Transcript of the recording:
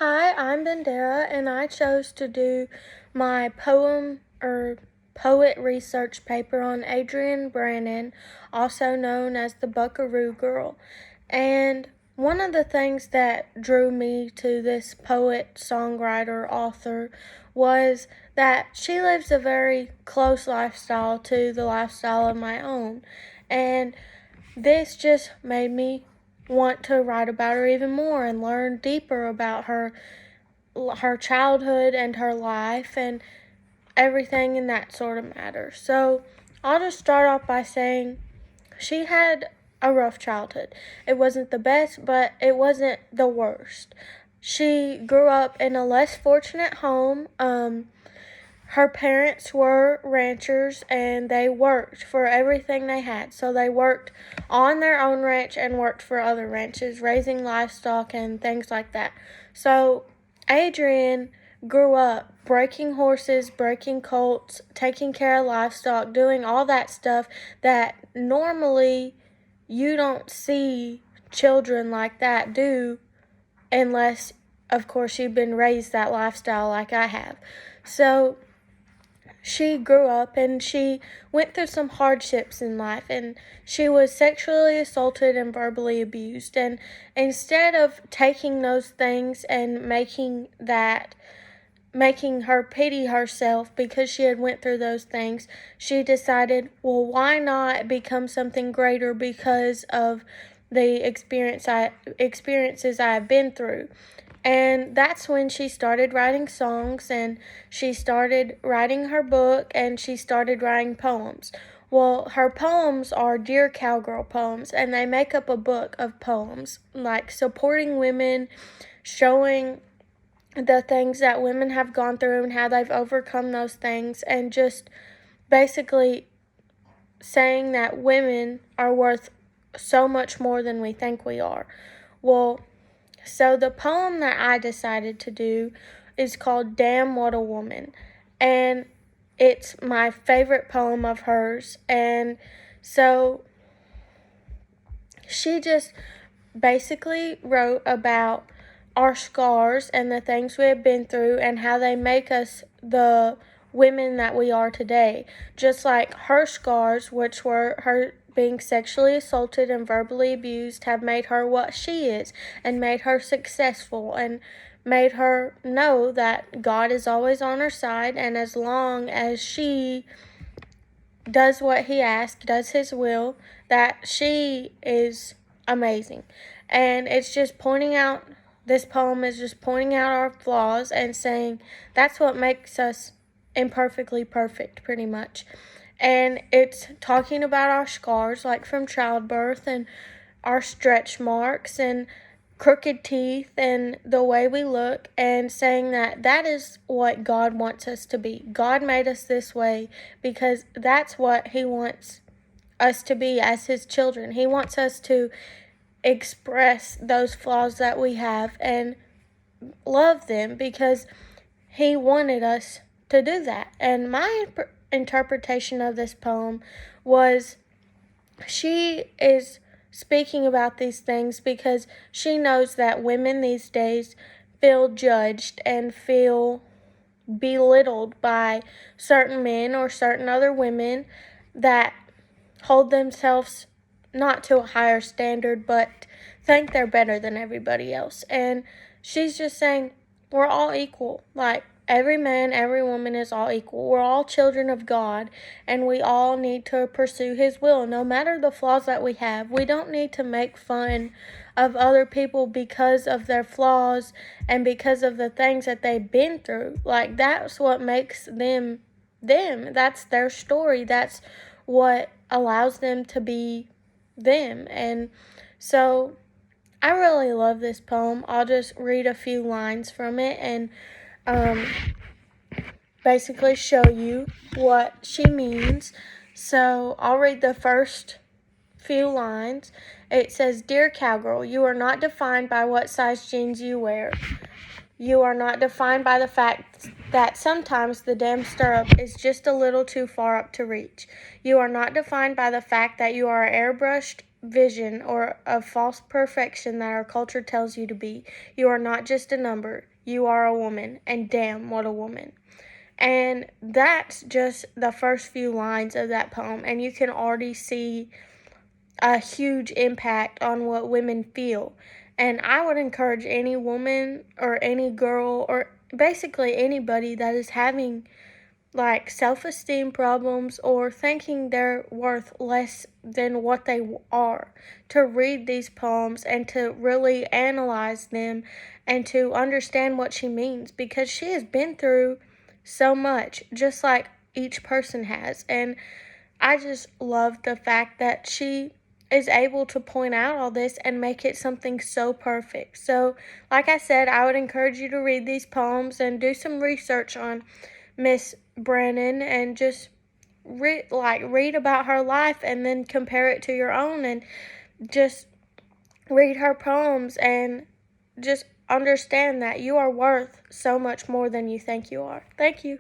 Hi, I'm Bendera, and I chose to do my poem or poet research paper on Adrian Brannan, also known as the Buckaroo Girl. And one of the things that drew me to this poet, songwriter, author was that she lives a very close lifestyle to the lifestyle of my own. And this just made me want to write about her even more and learn deeper about her childhood and her life and everything in that sort of matter. So I'll just start off by saying she had a rough childhood. It wasn't the best, but it wasn't the worst. She grew up in a less fortunate home. Her parents were ranchers and they worked for everything they had. So they worked on their own ranch and worked for other ranches, raising livestock and things like that. So Adrian grew up breaking horses, breaking colts, taking care of livestock, doing all that stuff that normally you don't see children like that do unless, of course, you've been raised that lifestyle like I have. So she grew up and she went through some hardships in life, and she was sexually assaulted and verbally abused. And instead of taking those things and making her pity herself because she had went through those things, she decided, well, why not become something greater because of the experiences I have been through. And that's when she started writing songs, and she started writing her book, and she started writing poems. Well, her poems are Dear Cowgirl poems, and they make up a book of poems, like supporting women, showing the things that women have gone through and how they've overcome those things, and just basically saying that women are worth so much more than we think we are. Well, so the poem that I decided to do is called Damn What a Woman. And it's my favorite poem of hers. And so she just basically wrote about our scars and the things we have been through and how they make us the women that we are today. Just like her scars, which were her being sexually assaulted and verbally abused, have made her what she is and made her successful and made her know that God is always on her side, and as long as she does what he asks, does his will, that she is amazing. And it's just pointing out, this poem is just pointing out our flaws and saying that's what makes us imperfectly perfect, pretty much. And it's talking about our scars, like from childbirth, and our stretch marks and crooked teeth and the way we look, and saying that that is what God wants us to be. God made us this way because that's what he wants us to be as his children. He wants us to express those flaws that we have and love them because he wanted us to do that. And my interpretation of this poem was she is speaking about these things because she knows that women these days feel judged and feel belittled by certain men or certain other women that hold themselves not to a higher standard but think they're better than everybody else. And she's just saying we're all equal. Like, every man, every woman is all equal. We're all children of God, and we all need to pursue his will, no matter the flaws that we have. We don't need to make fun of other people because of their flaws and because of the things that they've been through. Like, that's what makes them them. That's their story. That's what allows them to be them. And so I really love this poem. I'll just read a few lines from it and basically show you what she means. So I'll read the first few lines. It says, Dear Cowgirl, you are not defined by what size jeans you wear. You are not defined by the fact that sometimes the damn stirrup is just a little too far up to reach. You are not defined by the fact that you are airbrushed vision or a false perfection that our culture tells you to be. You are not just a number. You are a woman, and damn, what a woman. And that's just the first few lines of that poem, and you can already see a huge impact on what women feel. And I would encourage any woman or any girl or basically anybody that is having like self-esteem problems or thinking they're worth less than what they are to read these poems and to really analyze them and to understand what she means, because she has been through so much just like each person has. And I just love the fact that she is able to point out all this and make it something so perfect. So, like I said, I would encourage you to read these poems and do some research on Miss Brannan and just read about her life and then compare it to your own, and just read her poems and just understand that you are worth so much more than you think you are. Thank you.